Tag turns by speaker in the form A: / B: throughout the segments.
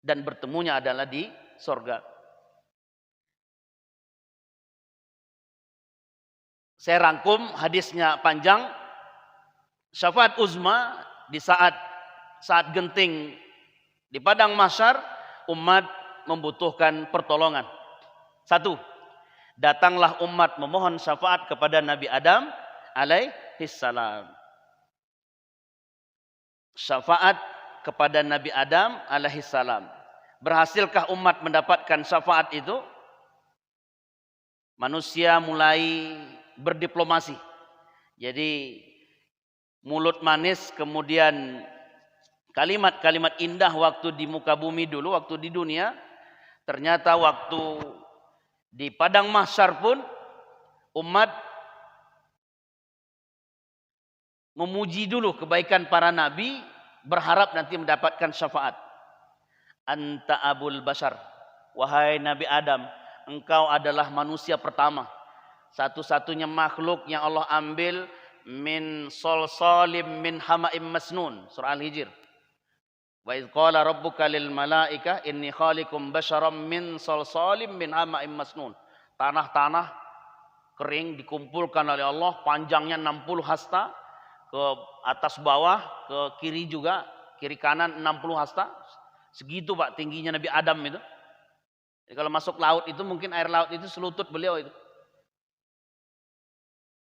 A: dan bertemunya adalah di sorga. Saya rangkum, hadisnya panjang. Syafaat uzma di saat genting di padang mahsyar, umat membutuhkan pertolongan. Satu, datanglah umat memohon syafaat kepada Nabi Adam alaihissalam. Syafaat kepada Nabi Adam alaihissalam. Berhasilkah umat mendapatkan syafaat itu? Manusia mulai berdiplomasi. Jadi mulut manis, kemudian kalimat-kalimat indah waktu di muka bumi dulu, waktu di dunia. Ternyata waktu di padang mahsyar pun umat memuji dulu kebaikan para nabi, berharap nanti mendapatkan syafaat. Anta abul bashar, wahai Nabi Adam, engkau adalah manusia pertama, satu-satunya makhluk yang Allah ambil min solsalim min hama'im masnun, surah Al-Hijr. Wa idh qala rabbuka lil malaika inni khaliqum basharam min solsalim min hama'im masnun. Tanah-tanah kering dikumpulkan oleh Allah, panjangnya 60 hasta, ke atas bawah, ke kiri juga, kiri kanan 60 hasta. Segitu Pak tingginya Nabi Adam itu. Jadi kalau masuk laut itu mungkin air laut itu selutut beliau itu.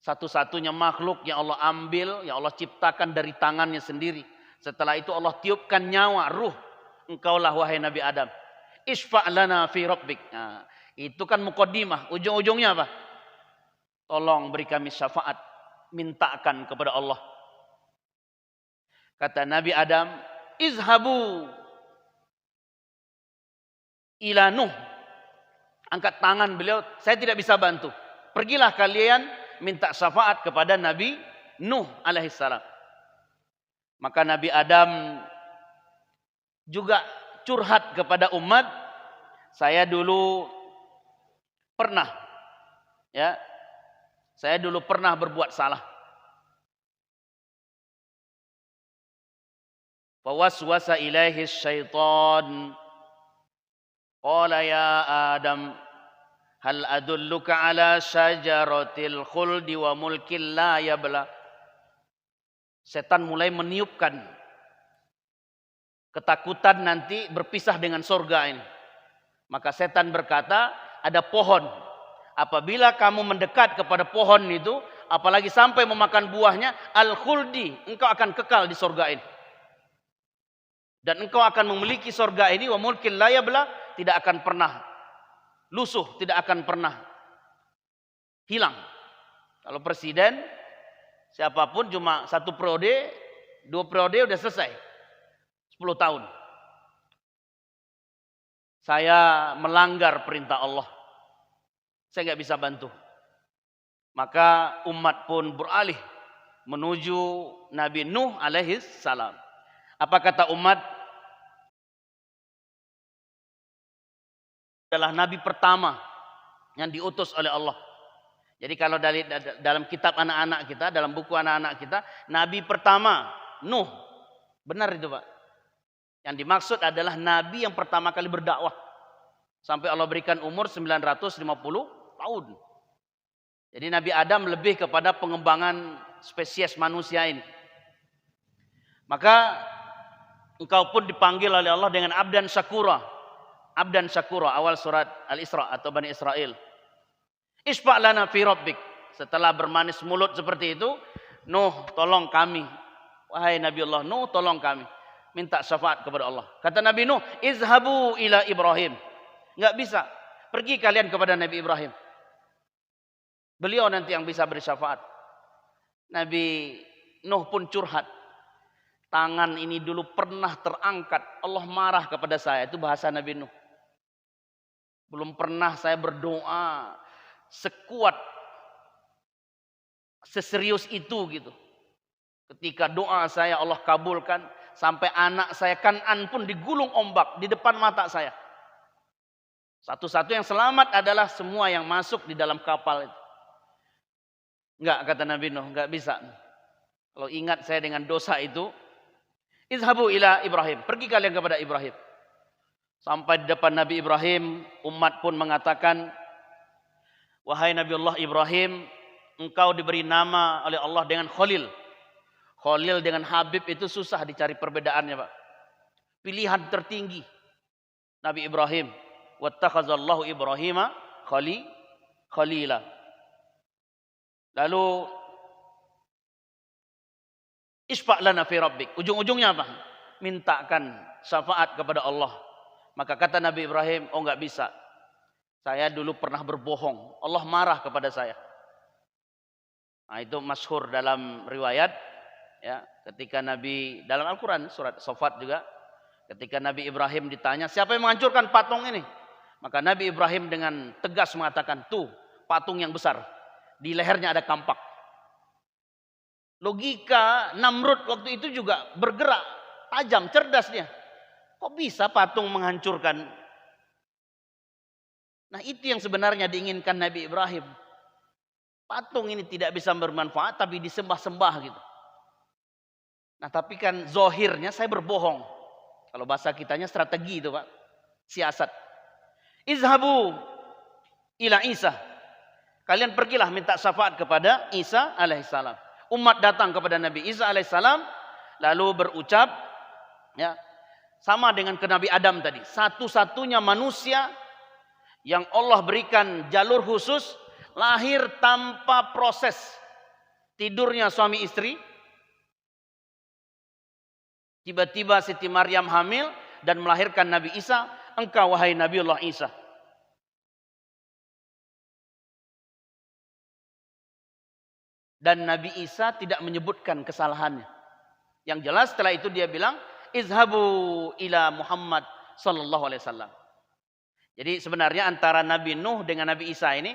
A: Satu-satunya makhluk yang Allah ambil, yang Allah ciptakan dari tangannya sendiri. Setelah itu Allah tiupkan nyawa, ruh. Engkaulah wahai Nabi Adam. Isfa' lana fi rabbik. Nah, itu kan muqaddimah. Ujung-ujungnya apa? Tolong beri kami syafaat. Mintakan kepada Allah. Kata Nabi Adam, izhabu ila Nuh. Angkat tangan beliau, saya tidak bisa bantu. Pergilah kalian minta syafaat kepada Nabi Nuh alaihissalam. Maka Nabi Adam juga curhat kepada umat, saya dulu pernah berbuat salah. Fawaswasa ilaihi syaitan, qala ya Adam, hal adulluka ala syajaratil khuldi wa mulkin la yabla. Setan mulai meniupkan ketakutan nanti berpisah dengan surga ini. Maka setan berkata, ada pohon. Apabila kamu mendekat kepada pohon itu, apalagi sampai memakan buahnya, al-khuldi, engkau akan kekal di surga ini. Dan engkau akan memiliki surga ini, wa mulkin la yabla, tidak akan pernah lusuh, tidak akan pernah hilang. Kalau presiden, siapapun cuma 1 periode, 2 periode udah selesai. 10 tahun. Saya melanggar perintah Allah. Saya nggak bisa bantu. Maka umat pun beralih menuju Nabi Nuh alaihis salam. Apa kata umat? Adalah nabi pertama yang diutus oleh Allah. Jadi kalau dalam kitab anak-anak kita, dalam buku anak-anak kita, nabi pertama Nuh. Benar itu Pak. Yang dimaksud adalah nabi yang pertama kali berdakwah. Sampai Allah berikan umur 950 tahun. Jadi Nabi Adam lebih kepada pengembangan spesies manusia ini. Maka engkau pun dipanggil oleh Allah dengan abdan syakura. Abdan syakura, awal surat Al-Isra atau Bani Israel. Isfa' lana fi rabbik. Setelah bermanis mulut seperti itu, Nuh tolong kami. Wahai Nabi Allah, Nuh tolong kami. Minta syafaat kepada Allah. Kata Nabi Nuh, izhabu ila Ibrahim. Enggak bisa. Pergi kalian kepada Nabi Ibrahim. Beliau nanti yang bisa beri syafaat. Nabi Nuh pun curhat. Tangan ini dulu pernah terangkat. Allah marah kepada saya. Itu bahasa Nabi Nuh. Belum pernah saya berdoa sekuat, seserius itu gitu. Ketika doa saya Allah kabulkan. Sampai anak saya Kan'an pun digulung ombak di depan mata saya. Satu-satu yang selamat adalah semua yang masuk di dalam kapal itu. Enggak, kata Nabi Nuh, enggak bisa. Kalau ingat saya dengan dosa itu, izhabu ila Ibrahim. Pergi kalian kepada Ibrahim. Sampai di depan Nabi Ibrahim, umat pun mengatakan, wahai Nabi Allah Ibrahim, engkau diberi nama oleh Allah dengan Khalil. Khalil dengan Habib itu susah dicari perbedaannya, Pak. Pilihan tertinggi Nabi Ibrahim. Wattakhazallahu Ibrahima khalila. Lalu isfa' lana fi rabbik. Ujung-ujungnya apa? Mintakan syafaat kepada Allah. Maka kata Nabi Ibrahim, oh enggak bisa. Saya dulu pernah berbohong. Allah marah kepada saya. Nah, itu masyhur dalam riwayat, ya, ketika Nabi dalam Al-Qur'an surat Shafat juga, ketika Nabi Ibrahim ditanya, siapa yang menghancurkan patung ini? Maka Nabi Ibrahim dengan tegas mengatakan, tuh patung yang besar, di lehernya ada kampak. Logika Namrud waktu itu juga bergerak, tajam, cerdas dia. Kok bisa patung menghancurkan? Nah, itu yang sebenarnya diinginkan Nabi Ibrahim. Patung ini tidak bisa bermanfaat, tapi disembah-sembah gitu. Nah, tapi kan zohirnya saya berbohong. Kalau bahasa kitanya strategi itu, Pak. Siasat. Izhabu ila Isa. Kalian pergilah minta syafaat kepada Isa alaihissalam. Umat datang kepada Nabi Isa alaihissalam, lalu berucap, ya, sama dengan ke Nabi Adam tadi. Satu-satunya manusia yang Allah berikan jalur khusus, lahir tanpa proses. Tidurnya suami istri, tiba-tiba Siti Maryam hamil dan melahirkan Nabi Isa. Engkau wahai Nabiullah Isa. Dan Nabi Isa tidak menyebutkan kesalahannya. Yang jelas setelah itu dia bilang, izhabu ila Muhammad sallallahu alaihi wasallam. Jadi sebenarnya antara Nabi Nuh dengan Nabi Isa ini,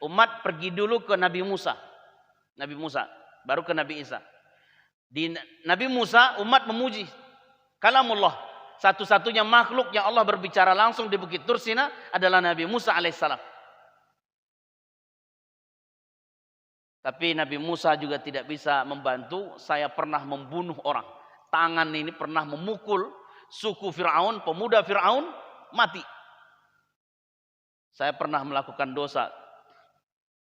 A: umat pergi dulu ke Nabi Musa. Nabi Musa, baru ke Nabi Isa. Di Nabi Musa umat memuji kalamullah. Satu-satunya makhluk yang Allah berbicara langsung di Bukit Tursina adalah Nabi Musa alaihissalam. Tapi Nabi Musa juga tidak bisa membantu. Saya pernah membunuh orang. Tangan ini pernah memukul suku Fir'aun, pemuda Fir'aun mati. Saya pernah melakukan dosa.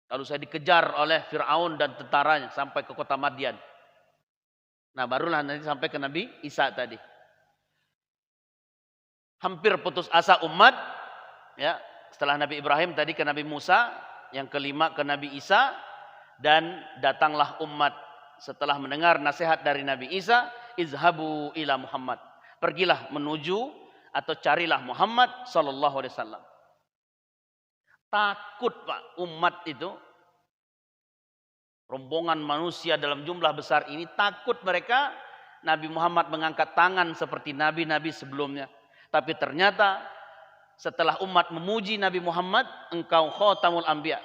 A: Lalu saya dikejar oleh Fir'aun dan tentaranya sampai ke kota Madian. Nah, barulah nanti sampai ke Nabi Isa tadi. Hampir putus asa umat, ya, setelah Nabi Ibrahim tadi ke Nabi Musa, yang kelima ke Nabi Isa, dan datanglah umat setelah mendengar nasihat dari Nabi Isa, izhabu ila Muhammad. Pergilah menuju atau carilah Muhammad sallallahu alaihi wasallam. Takut, Pak, umat itu, rombongan manusia dalam jumlah besar ini, takut mereka Nabi Muhammad mengangkat tangan seperti nabi-nabi sebelumnya. Tapi ternyata setelah umat memuji Nabi Muhammad, engkau khatamul anbiya.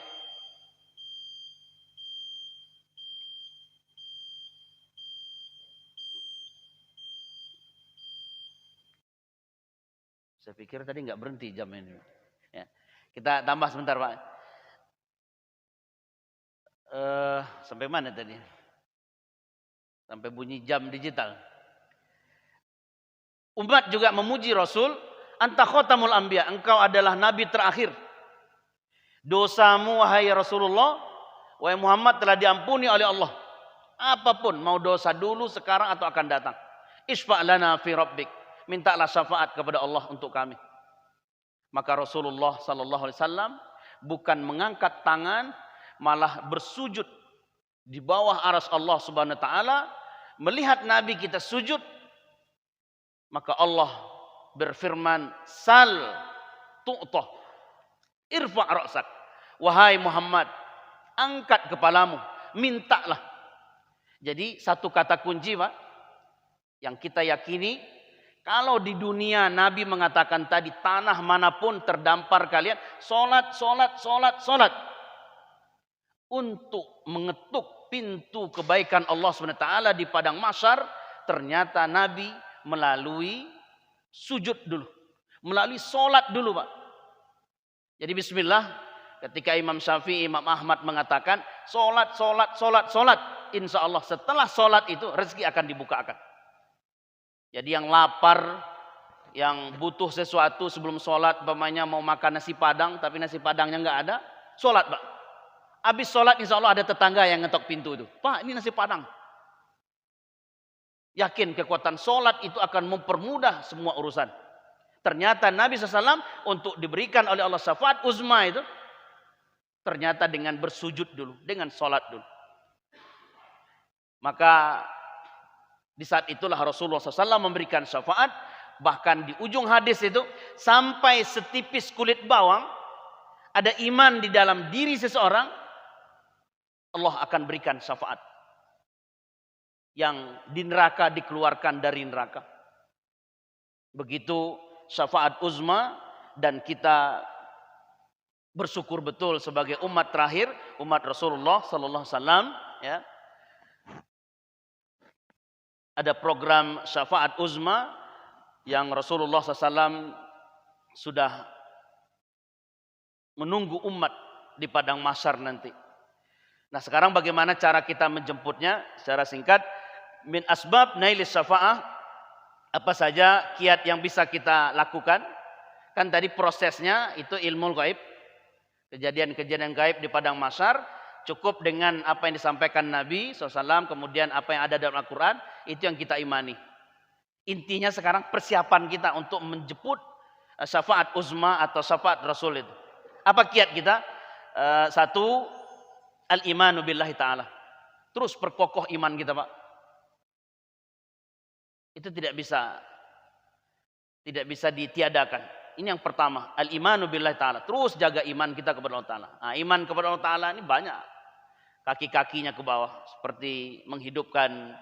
A: Saya pikir tadi nggak berhenti jam ini. Ya. Kita tambah sebentar, Pak. Sampai mana tadi? Sampai bunyi jam digital. Umat juga memuji Rasul, anta khatamul anbiya, engkau adalah nabi terakhir. Dosamu wahai Rasulullah, wahai Muhammad telah diampuni oleh Allah. Apapun, mau dosa dulu, sekarang atau akan datang. Isfa' lana fi rabbik. Mintalah syafaat kepada Allah untuk kami. Maka Rasulullah sallallahu alaihi wasallam bukan mengangkat tangan, malah bersujud di bawah aras Allah Subhanahu wa taala. Melihat Nabi kita sujud, maka Allah berfirman, sal tu'tah, irfa' ra'sak. Wahai Muhammad, angkat kepalamu, mintalah. Jadi satu kata kunci, Pak, yang kita yakini, kalau di dunia Nabi mengatakan tadi, tanah manapun terdampar kalian, solat, solat, solat, solat. Untuk mengetuk pintu kebaikan Allah SWT di padang mahsyar, ternyata Nabi melalui sujud dulu, melalui solat dulu, Pak. Jadi bismillah, ketika Imam Syafi'i, Imam Ahmad mengatakan solat, solat, solat, solat, insya Allah setelah solat itu rezeki akan dibukakan. Jadi yang lapar yang butuh sesuatu sebelum sholat, umpamanya mau makan nasi padang tapi nasi padangnya nggak ada, sholat Pak. Habis sholat insya Allah ada tetangga yang ngetok pintu itu, Pak ini nasi padang. Yakin kekuatan sholat itu akan mempermudah semua urusan. Ternyata Nabi SAW untuk diberikan oleh Allah syafaat uzma itu, ternyata dengan bersujud dulu, dengan sholat dulu. Maka di saat itulah Rasulullah SAW memberikan syafaat. Bahkan di ujung hadis itu, sampai setipis kulit bawang, ada iman di dalam diri seseorang, Allah akan berikan syafaat. Yang di neraka dikeluarkan dari neraka. Begitu syafaat uzma, dan kita bersyukur betul sebagai umat terakhir, umat Rasulullah sallallahu alaihi wasallam, ya. Ada program syafaat uzma yang Rasulullah SAW sudah menunggu umat di padang mahsyar nanti. Nah, sekarang bagaimana cara kita menjemputnya? Secara singkat, min asbab nailis syafa'ah, apa saja kiat yang bisa kita lakukan? Kan tadi prosesnya itu ilmu gaib, kejadian-kejadian gaib di padang mahsyar, cukup dengan apa yang disampaikan Nabi SAW, kemudian apa yang ada dalam Al-Quran, itu yang kita imani. Intinya sekarang persiapan kita untuk menjemput syafaat uzma atau syafaat Rasul itu. Apa kiat kita? Satu, al-imanu billahi ta'ala. Terus perkokoh iman kita Pak. Itu tidak bisa ditiadakan. Ini yang pertama, al-imanu billahi ta'ala. Terus jaga iman kita kepada Allah Ta'ala. Nah, iman kepada Allah Ta'ala ini banyak. Kaki-kakinya ke bawah. Seperti menghidupkan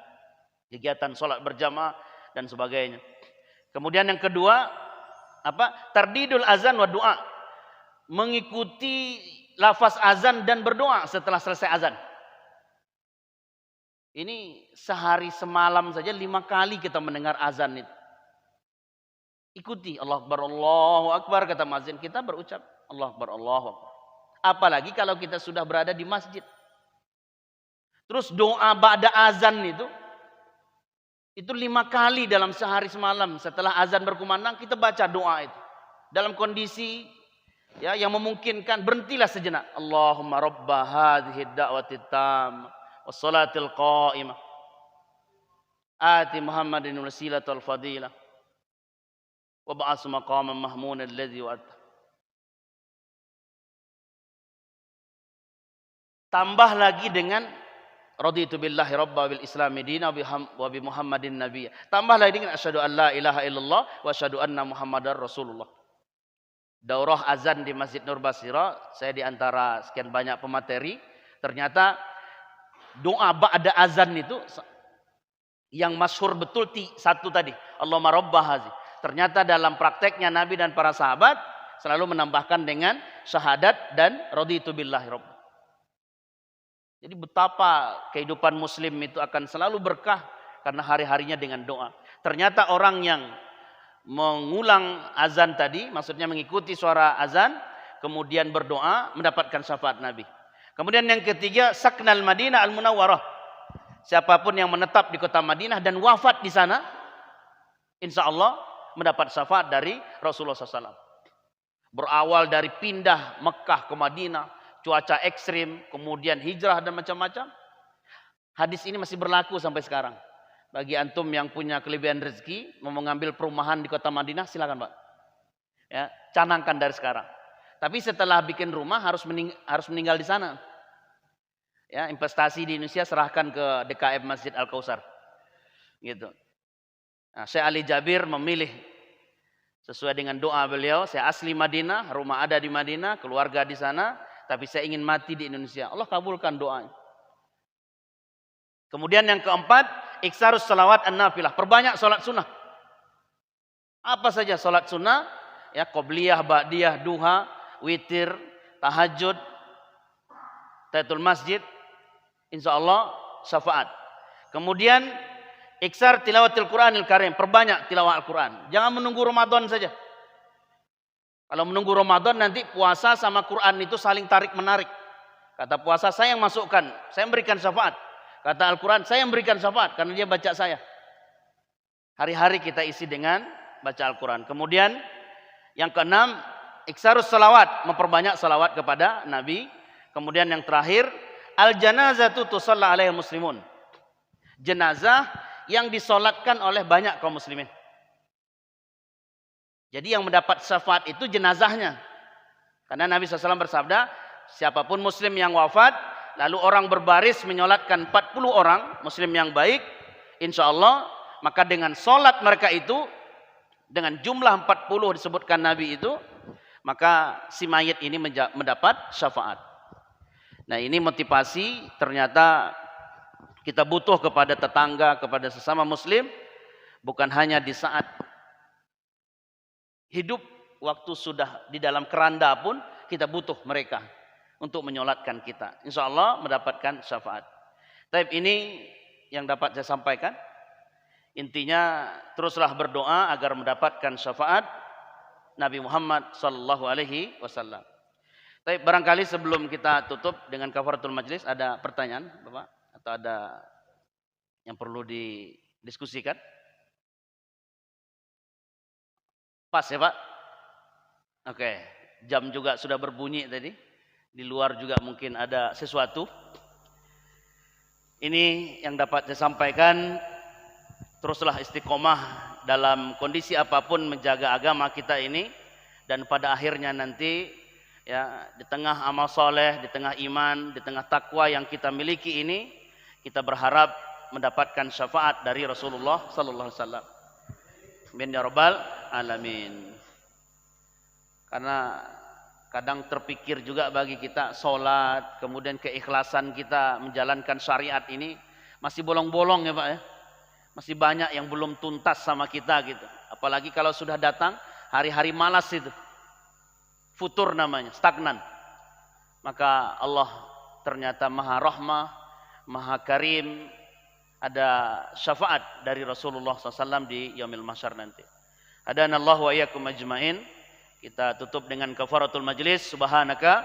A: kegiatan sholat berjamaah dan sebagainya. Kemudian yang kedua, apa? Tardidul azan wa doa. Mengikuti lafaz azan dan berdoa setelah selesai azan. Ini sehari semalam saja 5 kali kita mendengar azan itu. Ikuti Allahu Akbar, kata muadzin, kita berucap Allahu Akbar. Apalagi kalau kita sudah berada di masjid. Terus doa ba'da azan itu 5 kali dalam sehari semalam. Setelah azan berkumandang kita baca doa itu. Dalam kondisi ya yang memungkinkan, berhentilah sejenak. Allahumma rabba hadhihi da'wati tammah wassalatil qa'imah ati Muhammadin wasilatul fadilah wa ba'as maqaman mahmun alladhi wa'ata. Tambah lagi dengan raditu billahi rabba bil islami dina wa bi Muhammadin nabiyya. Tambah lagi dengan asyhadu an la ilaha illallah wa asyhadu anna Muhammadar Rasulullah. Daurah azan di Masjid Nur Basira, saya di antara sekian banyak pemateri, ternyata doa ba'da azan itu yang masyhur betul satu tadi, Allahumma rabba hazi. Ternyata dalam prakteknya Nabi dan para sahabat selalu menambahkan dengan syahadat dan raditu billahi rabba. Jadi betapa kehidupan muslim itu akan selalu berkah karena hari-harinya dengan doa. Ternyata orang yang mengulang azan tadi, maksudnya mengikuti suara azan, kemudian berdoa, mendapatkan syafaat Nabi. Kemudian yang ketiga, saknal Madinah al-Munawwarah. Siapapun yang menetap di kota Madinah dan wafat di sana, insya Allah mendapat syafaat dari Rasulullah SAW. Berawal dari pindah Mekah ke Madinah, cuaca ekstrim, kemudian hijrah dan macam-macam. Hadis ini masih berlaku sampai sekarang. Bagi antum yang punya kelebihan rezeki, mau mengambil perumahan di kota Madinah, silakan Pak. Ya, canangkan dari sekarang. Tapi setelah bikin rumah harus meninggal di sana. Ya, investasi di Indonesia serahkan ke DKM Masjid Al-Kautsar. Gitu. Nah, Syekh Ali Jabir memilih sesuai dengan doa beliau, saya asli Madinah, rumah ada di Madinah, keluarga di sana, tapi saya ingin mati di Indonesia. Allah kabulkan doanya. Kemudian yang keempat, iksarus salawat an-nafilah. Perbanyak salat sunnah. Apa saja salat sunnah? Ya, qobliyah, ba'diyah, duha, witir, tahajud, tahiyatul masjid. Insya Allah syafaat. Kemudian iksar tilawatil Qur'anil Karim. Perbanyak tilawah Al-Quran. Jangan menunggu Ramadan saja. Kalau menunggu Ramadan nanti puasa sama Quran itu saling tarik-menarik. Kata puasa saya yang masukkan, saya memberikan syafaat. Kata Al-Quran saya yang memberikan syafaat karena dia baca saya. Hari-hari kita isi dengan baca Al-Quran. Kemudian yang keenam, iksarus salawat, memperbanyak salawat kepada Nabi. Kemudian yang terakhir, al-janazatu tusalla alaihi muslimun. Jenazah yang disolatkan oleh banyak kaum muslimin. Jadi yang mendapat syafaat itu jenazahnya. Karena Nabi SAW bersabda, siapapun muslim yang wafat, lalu orang berbaris menyolatkan 40 orang muslim yang baik, insya Allah, maka dengan solat mereka itu, dengan jumlah 40 disebutkan Nabi itu, maka si mayit ini mendapat syafaat. Nah, ini motivasi, ternyata kita butuh kepada tetangga, kepada sesama muslim, bukan hanya di saat hidup, waktu sudah di dalam keranda pun kita butuh mereka untuk menyolatkan kita. Insya Allah mendapatkan syafaat. Tapi ini yang dapat saya sampaikan. Intinya teruslah berdoa agar mendapatkan syafaat Nabi Muhammad sallallahu alaihi wasallam. Tapi barangkali sebelum kita tutup dengan kafaratul majlis, ada pertanyaan Bapak? Atau ada yang perlu didiskusikan? Pas ya Pak? Oke, jam juga sudah berbunyi tadi. Di luar juga mungkin ada sesuatu. Ini yang dapat saya sampaikan, teruslah istiqomah dalam kondisi apapun menjaga agama kita ini, dan pada akhirnya nanti ya di tengah amal soleh, di tengah iman, di tengah takwa yang kita miliki ini, kita berharap mendapatkan syafaat dari Rasulullah sallallahu alaihi wasallam. Amin ya rabbal alamin. Karena kadang terpikir juga bagi kita sholat, kemudian keikhlasan kita menjalankan syariat ini masih bolong-bolong ya Pak ya. Masih banyak yang belum tuntas sama kita gitu. Apalagi kalau sudah datang hari-hari malas itu. Futur namanya, stagnan. Maka Allah ternyata Maha Rahmah, Maha Karim. Ada syafaat dari Rasulullah SAW di Yaumil Mahsyar nanti. Hadanallahu wa iyyakum ajmain. Kita tutup dengan kafaratul majlis. Subhanaka